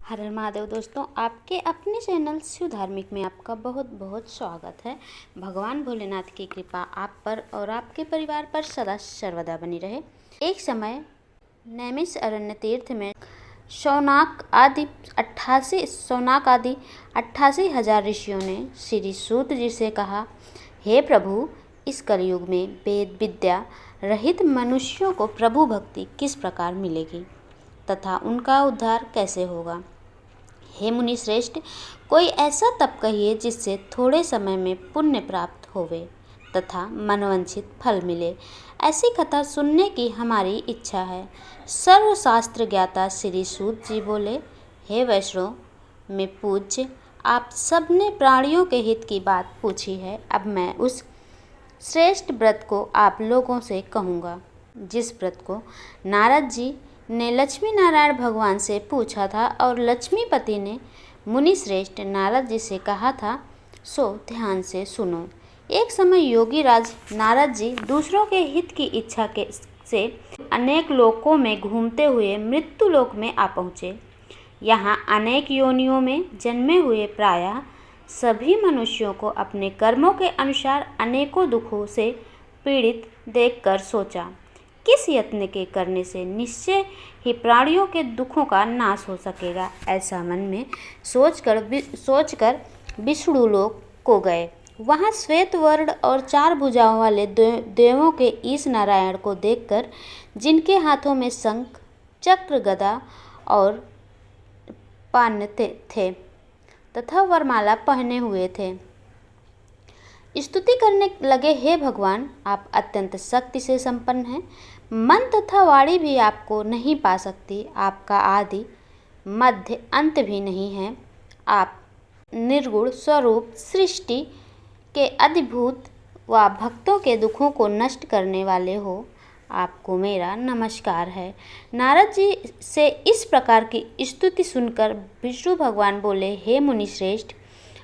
हर हर महादेव दोस्तों, आपके अपने चैनल शिव धार्मिक में आपका बहुत बहुत स्वागत है। भगवान भोलेनाथ की कृपा आप पर और आपके परिवार पर सदा सर्वदा बनी रहे। एक समय नैमिष तीर्थ में शौनक आदि 88,000 ऋषियों ने श्री सूत जी से कहा, हे प्रभु, इस कलयुग में वेद विद्या रहित मनुष्यों को प्रभु भक्ति किस प्रकार मिलेगी तथा उनका उद्धार कैसे होगा। हे मुनि श्रेष्ठ, कोई ऐसा तप कहिए जिससे थोड़े समय में पुण्य प्राप्त होवे तथा मनवांछित फल मिले। ऐसी कथा सुनने की हमारी इच्छा है। सर्वशास्त्र ज्ञाता श्री सूत जी बोले, हे वैष्णव में पूज्य, आप सबने प्राणियों के हित की बात पूछी है। अब मैं उस श्रेष्ठ व्रत को आप लोगों से कहूँगा जिस व्रत को नारद जी ने लक्ष्मी नारायण भगवान से पूछा था और लक्ष्मीपति ने मुनि श्रेष्ठ नारद जी से कहा था, सो ध्यान से सुनो। एक समय योगी राज नारद जी दूसरों के हित की इच्छा से अनेक लोकों में घूमते हुए मृत्यु लोक में आ पहुँचे। यहाँ अनेक योनियों में जन्मे हुए प्रायः सभी मनुष्यों को अपने कर्मों के अनुसार अनेकों दुखों से पीड़ित देखकर सोचा, किस यत्न के करने से निश्चय ही प्राणियों के दुखों का नाश हो सकेगा। ऐसा मन में सोचकर विष्णु लोक को गए। वहाँ श्वेत वर्ण और 4 भुजाओं वाले देवों के ईश नारायण को देखकर, जिनके हाथों में शंख चक्र गदा और पान थे तथा वरमाला पहने हुए थे, स्तुति करने लगे, हे भगवान, आप अत्यंत शक्ति से संपन्न हैं। मन तथा वाणी भी आपको नहीं पा सकती। आपका आदि मध्य अंत भी नहीं है। आप निर्गुण स्वरूप सृष्टि के अधिभूत व भक्तों के दुखों को नष्ट करने वाले हो। आपको मेरा नमस्कार है। नारद जी से इस प्रकार की स्तुति सुनकर विष्णु भगवान बोले, हे मुनि श्रेष्ठ,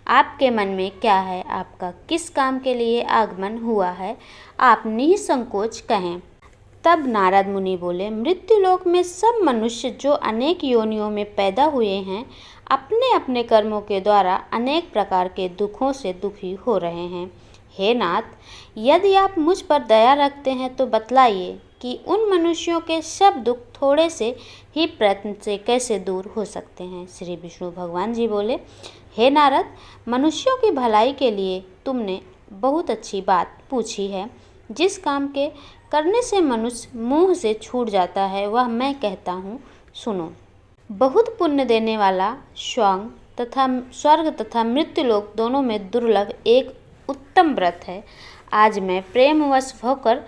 आपके मन में क्या है? आपका किस काम के लिए आगमन हुआ है? आप निसंकोच कहें। तब नारद मुनि बोले, मृत्युलोक में सब मनुष्य जो अनेक योनियों में पैदा हुए हैं, अपने अपने कर्मों के द्वारा अनेक प्रकार के दुखों से दुखी हो रहे हैं। हे नाथ, यदि आप मुझ पर दया रखते हैं तो बतलाइए कि उन मनुष्यों के सब दुख थोड़े से ही प्रयत्न से कैसे दूर हो सकते हैं। श्री विष्णु भगवान जी बोले, हे नारद, मनुष्यों की भलाई के लिए तुमने बहुत अच्छी बात पूछी है। जिस काम के करने से मनुष्य मोह से छूट जाता है वह मैं कहता हूँ, सुनो। बहुत पुण्य देने वाला स्वर्ग तथा मृत्युलोक दोनों में दुर्लभ एक उत्तम व्रत है। आज मैं प्रेमवश होकर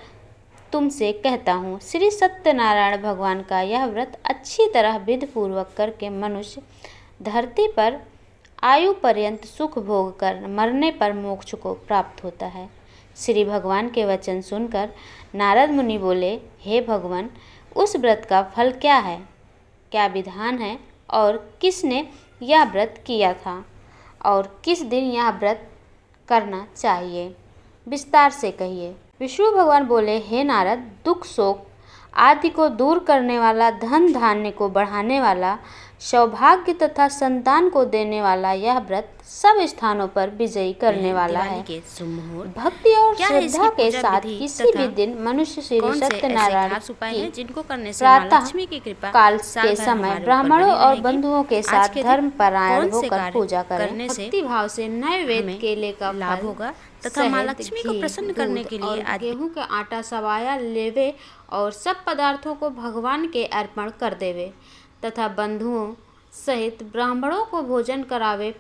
तुमसे कहता हूँ, श्री सत्यनारायण भगवान का यह व्रत अच्छी तरह विधि पूर्वक करके मनुष्य धरती पर आयु पर्यंत सुख भोग कर मरने पर मोक्ष को प्राप्त होता है। श्री भगवान के वचन सुनकर नारद मुनि बोले, हे भगवान, उस व्रत का फल क्या है, क्या विधान है और किसने यह व्रत किया था और किस दिन यह व्रत करना चाहिए, विस्तार से कहिए। विष्णु भगवान बोले, हे नारद, दुख शोक आदि को दूर करने वाला, धन धान्य को बढ़ाने वाला, सौभाग्य तथा संतान को देने वाला यह व्रत सब स्थानों पर विजयी करने वाला है। भक्ति और श्रद्धा के साथ किसी भी दिन मनुष्य श्री सत्यनारायण की प्रातः काल के समय ब्राह्मणों और बंधुओं के साथ धर्म परायण होकर पूजा करें। भक्ति भाव से नए वेद केले का लाभ होगा तथा माँ लक्ष्मी को प्रसन्न करने के लिए गेहूं का आटा सवाया लेवे और सब पदार्थों को भगवान के अर्पण कर देवे तथा बंधुओं सहित ब्राह्मणों को भोजन करावे।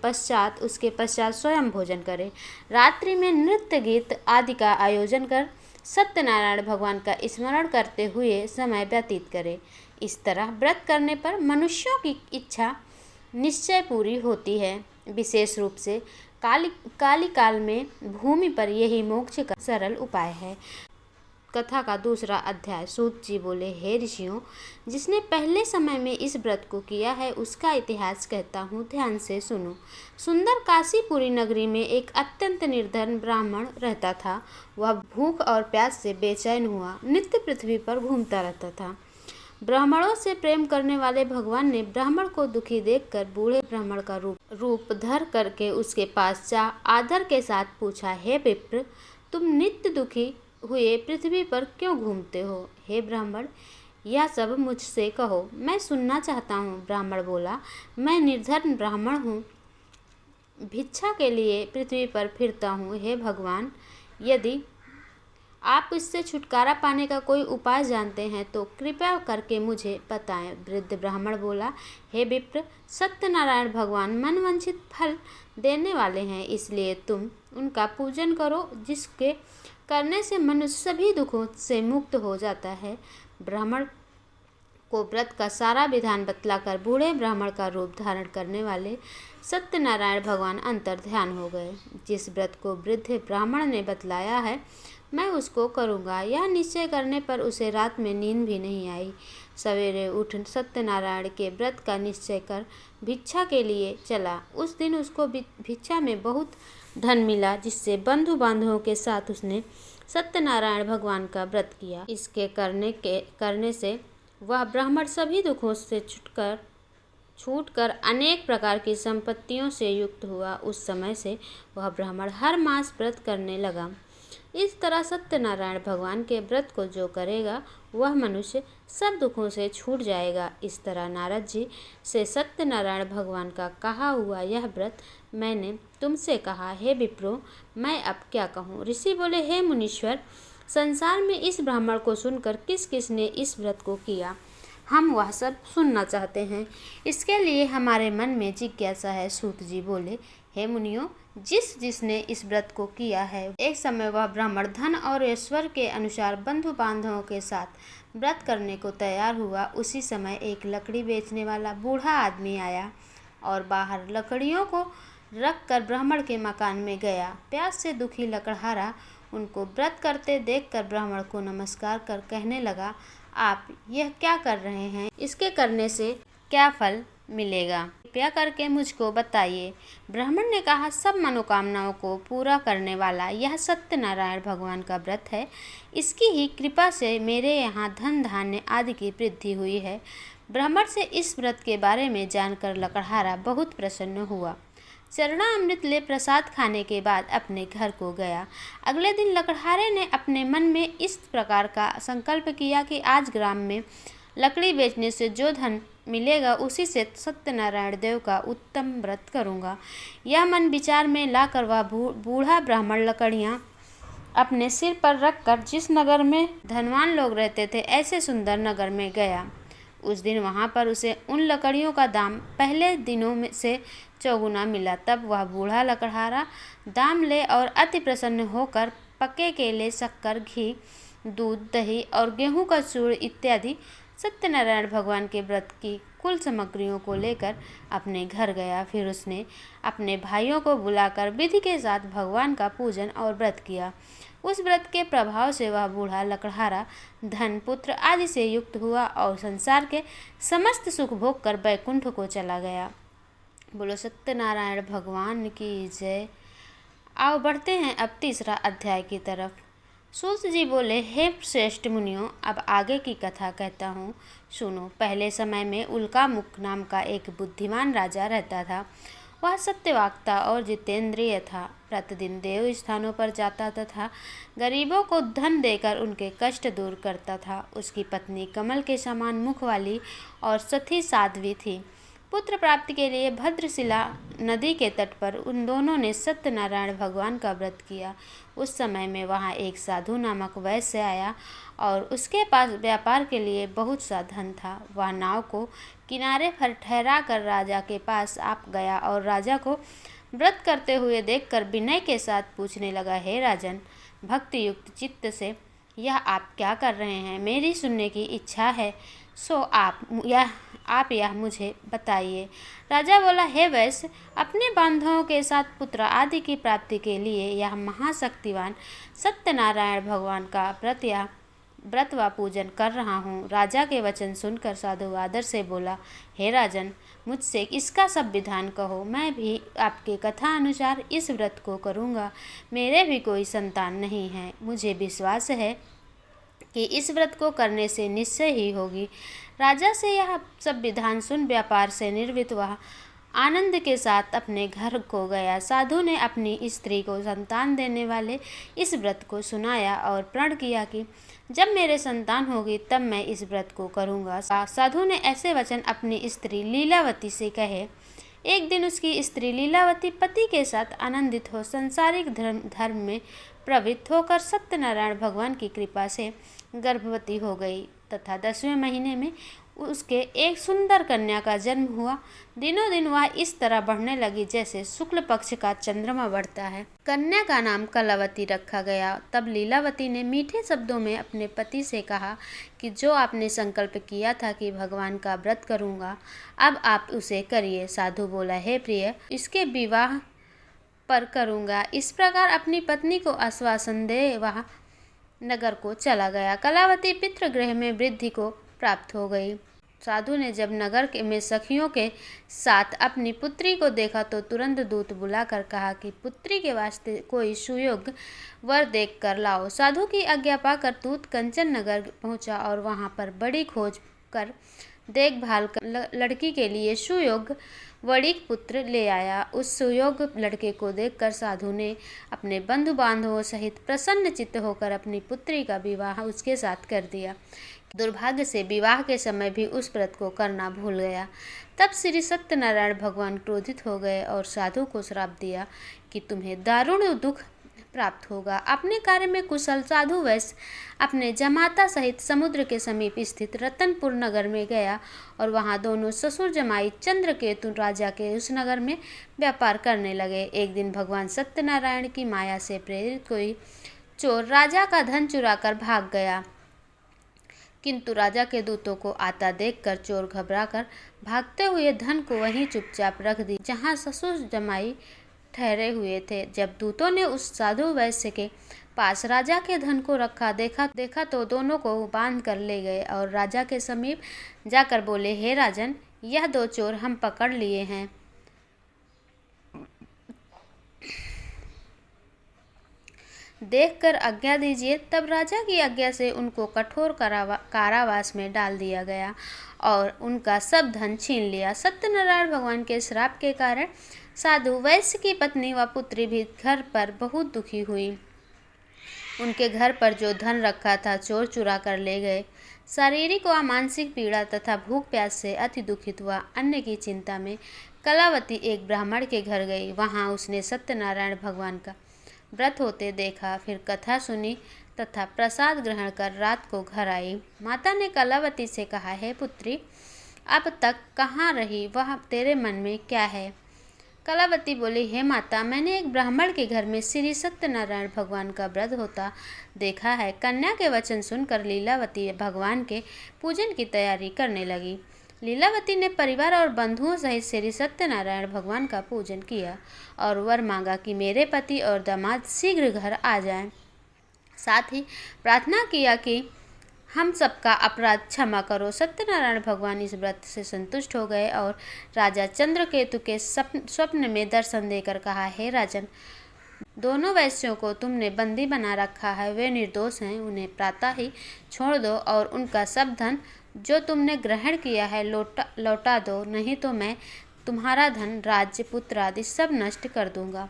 उसके पश्चात स्वयं भोजन करे। रात्रि में नृत्य गीत आदि का आयोजन कर सत्यनारायण भगवान का स्मरण करते हुए समय व्यतीत करे। इस तरह व्रत करने पर मनुष्यों की इच्छा निश्चय पूरी होती है। विशेष रूप से काली काल में भूमि पर यही मोक्ष का सरल उपाय है। कथा का दूसरा अध्याय। सूत जी बोले, हे ऋषियों, जिसने पहले समय में इस व्रत को किया है उसका इतिहास कहता हूँ, ध्यान से सुनो। सुंदर काशीपुरी नगरी में एक अत्यंत निर्धन ब्राह्मण रहता था। वह भूख और प्यास से बेचैन हुआ नित्य पृथ्वी पर घूमता रहता था। ब्राह्मणों से प्रेम करने वाले भगवान ने ब्राह्मण को दुखी देखकर बूढ़े ब्राह्मण का रूप धर करके उसके पास जा आदर के साथ पूछा, हे विप्र, तुम नित्य दुखी हुए पृथ्वी पर क्यों घूमते हो? हे ब्राह्मण, यह सब मुझसे कहो, मैं सुनना चाहता हूँ। ब्राह्मण बोला, मैं निर्धन ब्राह्मण हूँ, भिक्षा के लिए पृथ्वी पर फिरता हूँ। हे भगवान, यदि आप इससे छुटकारा पाने का कोई उपाय जानते हैं तो कृपया करके मुझे बताएं। वृद्ध ब्राह्मण बोला, हे विप्र, सत्यनारायण भगवान मनवांछित फल देने वाले हैं, इसलिए तुम उनका पूजन करो, जिसके करने से मनुष्य सभी दुखों से मुक्त हो जाता है। ब्राह्मण को व्रत का सारा विधान बतलाकर बूढ़े ब्राह्मण का रूप धारण करने वाले सत्यनारायण भगवान अंतर ध्यान हो गए। जिस व्रत को वृद्ध ब्राह्मण ने बतलाया है, मैं उसको करूँगा, यह निश्चय करने पर उसे रात में नींद भी नहीं आई। सवेरे उठ सत्यनारायण के व्रत का निश्चय कर भिक्षा के लिए चला। उस दिन उसको भिक्षा में बहुत धन मिला, जिससे बंधु बांधवों के साथ उसने सत्यनारायण भगवान का व्रत किया। इसके करने से वह ब्राह्मण सभी दुखों से छूटकर अनेक प्रकार की संपत्तियों से युक्त हुआ। उस समय से वह ब्राह्मण हर मास व्रत करने लगा। इस तरह सत्यनारायण भगवान के व्रत को जो करेगा वह मनुष्य सब दुखों से छूट जाएगा। इस तरह नारद जी से सत्यनारायण भगवान का कहा हुआ यह व्रत मैंने तुमसे कहा। हे विप्रो, मैं अब क्या कहूँ? ऋषि बोले, हे मुनीश्वर, संसार में इस ब्राह्मण को सुनकर किस किस ने इस व्रत को किया, हम वह सब सुनना चाहते हैं। इसके लिए हमारे मन में जिज्ञासा है। सूत जी बोले, हे मुनियों, जिसने इस व्रत को किया है, एक समय वह ब्राह्मण धन और ऐश्वर्य के अनुसार बंधु बांधवों के साथ व्रत करने को तैयार हुआ। उसी समय एक लकड़ी बेचने वाला बूढ़ा आदमी आया और बाहर लकड़ियों को रख कर ब्राह्मण के मकान में गया। प्यास से दुखी लकड़हारा उनको व्रत करते देखकर ब्राह्मण को नमस्कार कर कहने लगा, आप यह क्या कर रहे हैं? इसके करने से क्या फल मिलेगा? कृपया करके मुझको बताइए। ब्राह्मण ने कहा, सब मनोकामनाओं को पूरा करने वाला यह सत्यनारायण भगवान का व्रत है। इसकी ही कृपा से मेरे यहाँ धन धान्य आदि की वृद्धि हुई है। ब्राह्मण से इस व्रत के बारे में जानकर लकड़हारा बहुत प्रसन्न हुआ। चरणामृत ले प्रसाद खाने के बाद अपने घर को गया। अगले दिन लकड़हारे ने अपने मन में इस प्रकार का संकल्प किया कि आज ग्राम में लकड़ी बेचने से जो धन मिलेगा उसी से सत्यनारायण देव का उत्तम व्रत करूँगा। यह मन विचार में लाकर वह बूढ़ा ब्राह्मण लकड़ियाँ अपने सिर पर रखकर जिस नगर में धनवान लोग रहते थे, ऐसे सुंदर नगर में गया। उस दिन वहाँ पर उसे उन लकड़ियों का दाम पहले दिनों में से चौगुना मिला। तब वह बूढ़ा लकड़हारा दाम ले और अति प्रसन्न होकर पके केले, शक्कर, घी, दूध, दही और गेहूं का चूर्ण इत्यादि सत्यनारायण भगवान के व्रत की कुल सामग्रियों को लेकर अपने घर गया। फिर उसने अपने भाइयों को बुलाकर विधि के साथ भगवान का पूजन और व्रत किया। उस व्रत के प्रभाव से वह बूढ़ा लकड़हारा धन, पुत्र आदि से युक्त हुआ और संसार के समस्त सुख भोग कर बैकुंठ को चला गया। बोलो सत्यनारायण भगवान की जय। आओ बढ़ते हैं अब तीसरा अध्याय की तरफ। सूत जी बोले, हे श्रेष्ठ मुनियों, अब आगे की कथा कहता हूँ, सुनो। पहले समय में उल्कामुख नाम का एक बुद्धिमान राजा रहता था। वह सत्यवाक्ता और जितेंद्रिय था। प्रतिदिन देव स्थानों पर जाता तथा गरीबों को धन देकर उनके कष्ट दूर करता था। उसकी पत्नी कमल के समान मुख वाली और सती साध्वी थी। पुत्र प्राप्ति के लिए भद्रशिला नदी के तट पर उन दोनों ने सत्यनारायण भगवान का व्रत किया। उस समय में वहाँ एक साधु नामक वैश्य आया और उसके पास व्यापार के लिए बहुत सा धन था। वह नाव को किनारे पर ठहरा कर राजा के पास आ गया और राजा को व्रत करते हुए देखकर विनय के साथ पूछने लगा, हे राजन, भक्ति युक्त चित्त से यह आप क्या कर रहे हैं? मेरी सुनने की इच्छा है, सो आप यह मुझे बताइए। राजा बोला, हे वैश्य, अपने बांधवों के साथ पुत्र आदि की प्राप्ति के लिए यह महाशक्तिवान सत्यनारायण भगवान का व्रत व पूजन कर रहा हूँ। राजा के वचन सुनकर साधु आदर से बोला, हे राजन, मुझसे इसका सब विधान कहो, मैं भी आपके कथा अनुसार इस व्रत को करूँगा। मेरे भी कोई संतान नहीं है। मुझे विश्वास है कि इस व्रत को करने से निश्चय ही होगी। राजा से यह सब विधान सुन व्यापार से निवृत्त वह आनंद के साथ अपने घर को गया। साधु ने अपनी स्त्री को संतान देने वाले इस व्रत को सुनाया और प्रण किया कि जब मेरे संतान होगी तब मैं इस व्रत को करूँगा। साधु ने ऐसे वचन अपनी स्त्री लीलावती से कहे। एक दिन उसकी स्त्री लीलावती पति के साथ आनंदित हो सांसारिक धर्म में प्रवृत्त होकर सत्यनारायण भगवान की कृपा से गर्भवती हो गई तथा 10वें महीने में उसके एक सुंदर कन्या का जन्म हुआ। दिनों दिन वह इस तरह बढ़ने लगी जैसे शुक्ल पक्ष का चंद्रमा बढ़ता है। कन्या का नाम कलावती रखा गया। तब लीलावती ने मीठे शब्दों में अपने पति से कहा कि जो आपने संकल्प किया था कि भगवान का व्रत करूँगा, अब आप उसे करिए। साधु बोला, हे प्रिय, इसके विवाह पर करूँगा। इस प्रकार अपनी पत्नी को आश्वासन दे वह नगर को चला गया। कलावती पितृगृह में वृद्धि को प्राप्त हो गई। साधु ने जब नगर में सखियों के साथ अपनी पुत्री को देखा तो तुरंत दूत बुलाकर कहा कि पुत्री के वास्ते कोई सुयोग्य वर देख कर लाओ। साधु की आज्ञा पाकर दूत कंचन नगर पहुंचा और वहां पर बड़ी खोज कर देखभाल कर लड़की के लिए सुयोग्य वणिक पुत्र ले आया। उस सुयोग्य लड़के को देखकर साधु ने अपने बंधु बांधवों सहित प्रसन्न चित्त होकर अपनी पुत्री का विवाह उसके साथ कर दिया। दुर्भाग्य से विवाह के समय भी उस व्रत को करना भूल गया। तब श्री सत्यनारायण भगवान क्रोधित हो गए और साधु को श्राप दिया कि तुम्हें दारुण दुख प्राप्त होगा। अपने कार्य में कुशल साधु वैश्य अपने जमाता सहित समुद्र के समीप स्थित रतनपुर नगर में गया और वहां दोनों ससुर जमाई चंद्रकेतु राजा के उस नगर में व्यापार करने लगे। एक दिन भगवान सत्यनारायण की माया से प्रेरित कोई चोर राजा का धन चुराकर भाग गया, किंतु राजा के दूतों को आता देखकर चोर घबराकर भागते हुए धन को वहीं चुपचाप रख दी जहां ससुर जमाई ठहरे हुए थे। जब दूतों ने उस साधु वैश्य के पास राजा के धन को रखा देखा तो दोनों को बांध कर ले गए और राजा के समीप जाकर बोले, हे राजन, यह दो चोर हम पकड़ लिए हैं। देखकर आज्ञा दीजिए। तब राजा की आज्ञा से उनको कठोर कारावास में डाल दिया गया और उनका सब धन छीन लिया। सत्यनारायण भगवान के श्राप के कारण साधु वैश्य की पत्नी व पुत्री भी घर पर बहुत दुखी हुई। उनके घर पर जो धन रखा था चोर चुरा कर ले गए। शारीरिक व मानसिक पीड़ा तथा भूख प्यास से अति दुखित हुआ अन्न की चिंता में कलावती एक ब्राह्मण के घर गई। वहां उसने सत्यनारायण भगवान का व्रत होते देखा, फिर कथा सुनी तथा प्रसाद ग्रहण कर रात को घर आई। माता ने कलावती से कहा, हे पुत्री, अब तक कहाँ रही? वह तेरे मन में क्या है? कलावती बोली, हे माता, मैंने एक ब्राह्मण के घर में श्री सत्यनारायण भगवान का व्रत होता देखा है। कन्या के वचन सुनकर लीलावती भगवान के पूजन की तैयारी करने लगी। लीलावती ने परिवार और बंधुओं सहित श्री सत्यनारायण भगवान का पूजन किया और वर मांगा कि मेरे पति और दामाद शीघ्र घर आ जाएं। साथ ही प्रार्थना किया कि हम सबका अपराध क्षमा करो। सत्यनारायण भगवान इस व्रत से संतुष्ट हो गए और राजा चंद्रकेतु के स्वप्न में दर्शन देकर कहा, हे राजन, दोनों वैश्यों को तुमने बंदी बना रखा है, वे निर्दोष हैं, उन्हें प्रातः ही छोड़ दो और उनका सब धन जो तुमने ग्रहण किया है लौटा दो, नहीं तो मैं तुम्हारा धन, राज्य, पुत्र आदि सब नष्ट कर दूंगा।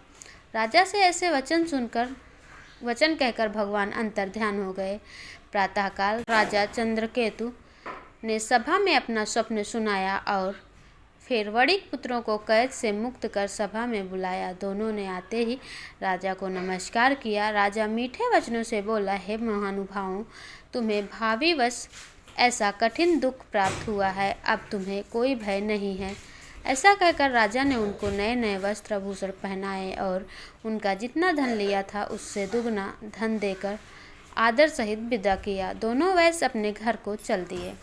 राजा से ऐसे वचन कहकर भगवान अंतर ध्यान हो गए। प्रातःकाल राजा चंद्रकेतु ने सभा में अपना स्वप्न सुनाया और फिर वणिक पुत्रों को कैद से मुक्त कर सभा में बुलाया। दोनों ने आते ही राजा को नमस्कार किया। राजा मीठे वचनों से बोला, हे महानुभावों, तुम्हें भावीवश ऐसा कठिन दुख प्राप्त हुआ है, अब तुम्हें कोई भय नहीं है। ऐसा कहकर राजा ने उनको नए नए वस्त्र आभूषण पहनाए और उनका जितना धन लिया था उससे दुगना धन देकर आदर सहित विदा किया। दोनों वैश्य अपने घर को चल दिए।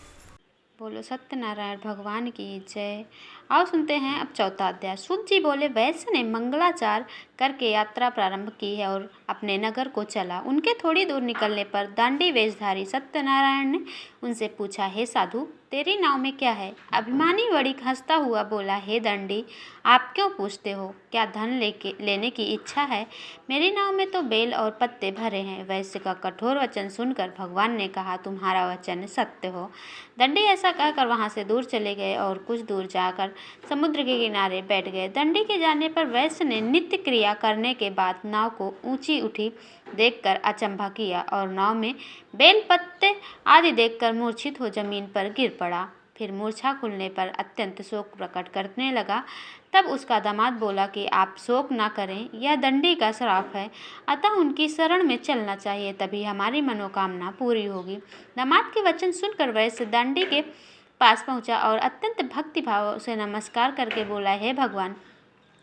बोलो सत्यनारायण भगवान की जय। आओ सुनते हैं अब चौथा अध्याय। सूत जी बोले, वैश्य ने मंगलाचार करके यात्रा प्रारंभ की है और अपने नगर को चला। उनके थोड़ी दूर निकलने पर दांडी वेशधारी सत्यनारायण ने उनसे पूछा, हे साधु, तेरी नाव में क्या है? अभिमानी वणिक हंसता हुआ बोला, हे दंडी, आप क्यों पूछते हो? क्या धन लेने की इच्छा है? मेरी नाव में तो बेल और पत्ते भरे हैं। वैश्य का कठोर वचन सुनकर भगवान ने कहा, तुम्हारा वचन सत्य हो। दंडी ऐसा कहकर वहां से दूर चले गए और कुछ दूर जाकर समुद्र के किनारे बैठ गए। दंडी के जाने पर वैश्य ने नित्य क्रिया करने के बाद नाव को ऊंची उठी देखकर अचंभा किया और नाव में बेल पत्ते आदि देखकर मूर्छित हो जमीन पर गिर पड़ा। फिर मूर्छा खुलने पर अत्यंत शोक प्रकट करने लगा। तब उसका दामाद बोला कि आप शोक ना करें, यह दंडी का श्राप है, अतः उनकी शरण में चलना चाहिए, तभी हमारी मनोकामना पूरी होगी। दामाद के वचन सुनकर वैश्य दंडी के पास पहुंचा और अत्यंत भक्ति भाव से नमस्कार करके बोला, हे भगवान,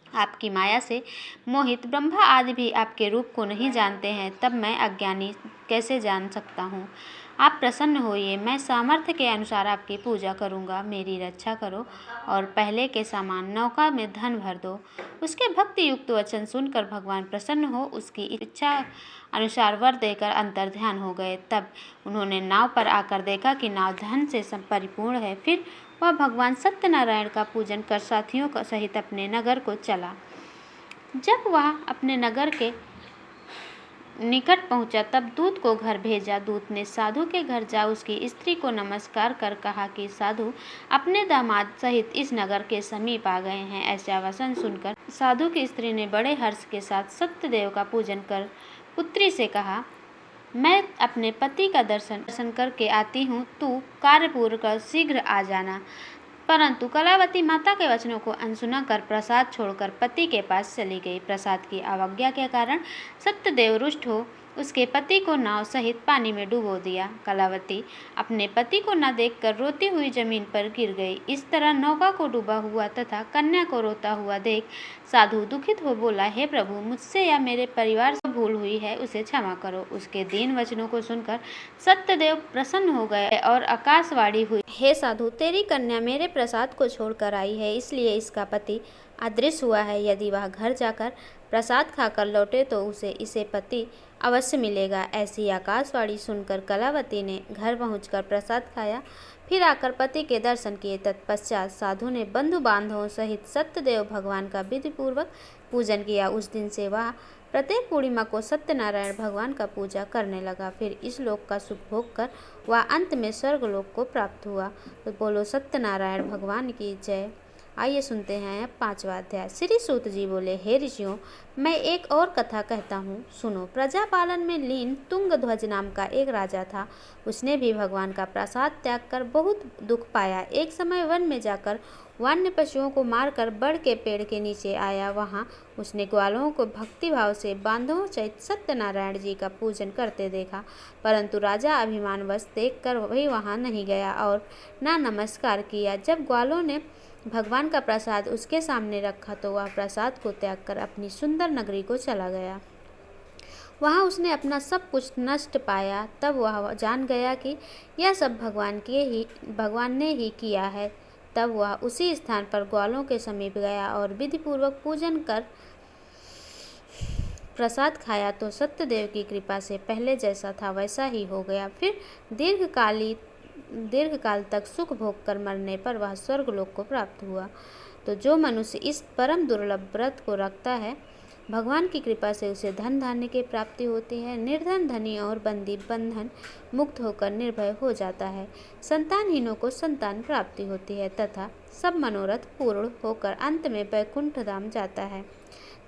आपकी माया से मोहित ब्रह्मा आदि भी आपके रूप को नहीं जानते हैं, तब मैं अज्ञानी कैसे जान सकता हूँ? आप प्रसन्न होइए, मैं सामर्थ्य के अनुसार आपकी पूजा करूँगा। मेरी रक्षा करो और पहले के समान नौका में धन भर दो। उसके भक्ति युक्त वचन सुनकर भगवान प्रसन्न हो उसकी इच्छा अनुसार वर देकर अंतर ध्यान हो गए। तब उन्होंने नाव पर आकर देखा कि नाव धन से परिपूर्ण है। फिर वह भगवान सत्यनारायण का पूजन कर साथियों का सहित अपने नगर को चला। जब वह अपने नगर के निकट पहुंचा तब दूत को घर भेजा। दूत ने साधु के घर जा उसकी स्त्री को नमस्कार कर कहा कि साधु अपने दामाद सहित इस नगर के समीप आ गए हैं। ऐसा वचन सुनकर साधु की स्त्री ने बड़े हर्ष के साथ सत्यदेव का पूजन कर पुत्री से कहा, मैं अपने पति का दर्शन करके आती हूँ, तू कार्य पूर्ण कर शीघ्र आ जाना। परंतु कलावती माता के वचनों को अनसुना कर प्रसाद छोड़कर पति के पास चली गई। प्रसाद की अवज्ञा के कारण सत्यदेव रुष्ट हो उसके पति को नाव सहित पानी में डुबो दिया। कलावती अपने पति को न देखकर रोती हुई जमीन पर गिर गई। इस तरह नौका को डूबा हुआ तथा कन्या को रोता हुआ देख साधु दुखित हो बोला, हे प्रभु, मुझसे या मेरे परिवार से भूल हुई है, उसे क्षमा करो। उसके दीन वचनों को सुनकर सत्यदेव प्रसन्न हो गए और आकाशवाणी हुई, हे साधु, तेरी कन्या मेरे प्रसाद को छोड़कर आई है, इसलिए इसका पति अदृश्य हुआ है। यदि वह घर जाकर प्रसाद खाकर लौटे तो उसे इसे पति अवश्य मिलेगा। ऐसी आकाशवाणी सुनकर कलावती ने घर पहुंचकर प्रसाद खाया, फिर आकर पति के दर्शन किए। तत्पश्चात साधु ने बंधु बांधवों सहित सत्यदेव भगवान का विधिपूर्वक पूजन किया। उस दिन से वह प्रत्येक पूर्णिमा को सत्यनारायण भगवान का पूजा करने लगा। फिर इस लोक का सुख भोग कर वह अंत में स्वर्गलोक को प्राप्त हुआ। तो बोलो सत्यनारायण भगवान की जय। आइए सुनते हैं अब 5वां अध्याय। श्री सूत जी बोले, हे ऋषियों, मैं एक और कथा कहता हूँ, सुनो। प्रजापालन में लीन तुंगध्वज नाम का एक राजा था। उसने भी भगवान का प्रसाद त्याग कर बहुत दुख पाया। एक समय वन में जाकर वन्य पशुओं को मारकर बड़ के पेड़ के नीचे आया। वहाँ उसने ग्वालों को भक्तिभाव से बांधवों सहित सत्यनारायण जी का पूजन करते देखा, परंतु राजा अभिमानवश देखकर वही वहाँ नहीं गया और ना नमस्कार किया। जब ग्वालों ने भगवान का प्रसाद उसके सामने रखा तो वह प्रसाद को त्याग कर अपनी सुंदर नगरी को चला गया। वहाँ उसने अपना सब कुछ नष्ट पाया। तब वह जान गया कि यह सब भगवान ने ही किया है। तब वह उसी स्थान पर ग्वालों के समीप गया और विधिपूर्वक पूजन कर प्रसाद खाया तो सत्यदेव की कृपा से पहले जैसा था वैसा ही हो गया। फिर दीर्घकाल तक सुख भोग कर मरने पर वह स्वर्गलोक को प्राप्त हुआ। तो जो मनुष्य इस परम दुर्लभ व्रत को रखता है, भगवान की कृपा से उसे धन धान्य की प्राप्ति होती है। निर्धन धनी और बंदी बंधन मुक्त होकर निर्भय हो जाता है। संतानहीनों को संतान प्राप्ति होती है तथा सब मनोरथ पूर्ण होकर अंत में वैकुंठ धाम जाता है।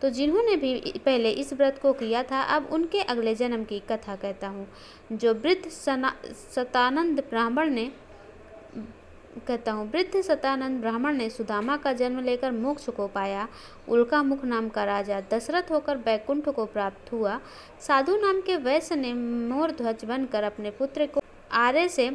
तो जिन्होंने भी पहले इस व्रत को किया था, अब उनके अगले जन्म की कथा कहता हूँ। जो वृद्ध सतानंद ब्राह्मण ने सुदामा का जन्म लेकर मोक्ष को पाया। उल्का मुख नाम का राजा दशरथ होकर बैकुंठ को प्राप्त हुआ। साधु नाम के वैश्य ने मोर ध्वज बनकर अपने पुत्र को आरे से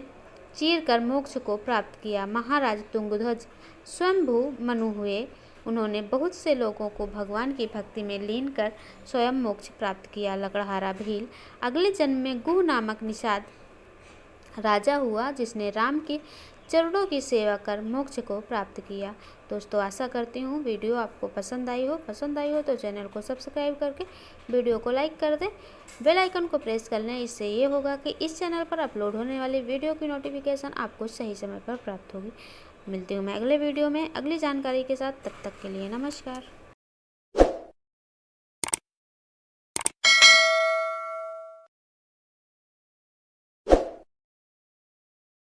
चीर कर मोक्ष को प्राप्त किया। महाराज तुंगध्वज स्वयंभू मनु हुए। उन्होंने बहुत से लोगों को भगवान की भक्ति में लीन कर स्वयं मोक्ष प्राप्त किया। लकड़हारा भील अगले जन्म में गुह नामक निषाद राजा हुआ, जिसने राम की चरणों की सेवा कर मोक्ष को प्राप्त किया। दोस्तों आशा करती हूँ वीडियो आपको पसंद आई हो तो चैनल को सब्सक्राइब करके वीडियो को लाइक कर दें, बेल आइकन को प्रेस कर लें। इससे ये होगा कि इस चैनल पर अपलोड होने वाली वीडियो की नोटिफिकेशन आपको सही समय पर प्राप्त होगी। मिलती हूँ मैं अगले वीडियो में अगली जानकारी के साथ, तब तक के लिए नमस्कार।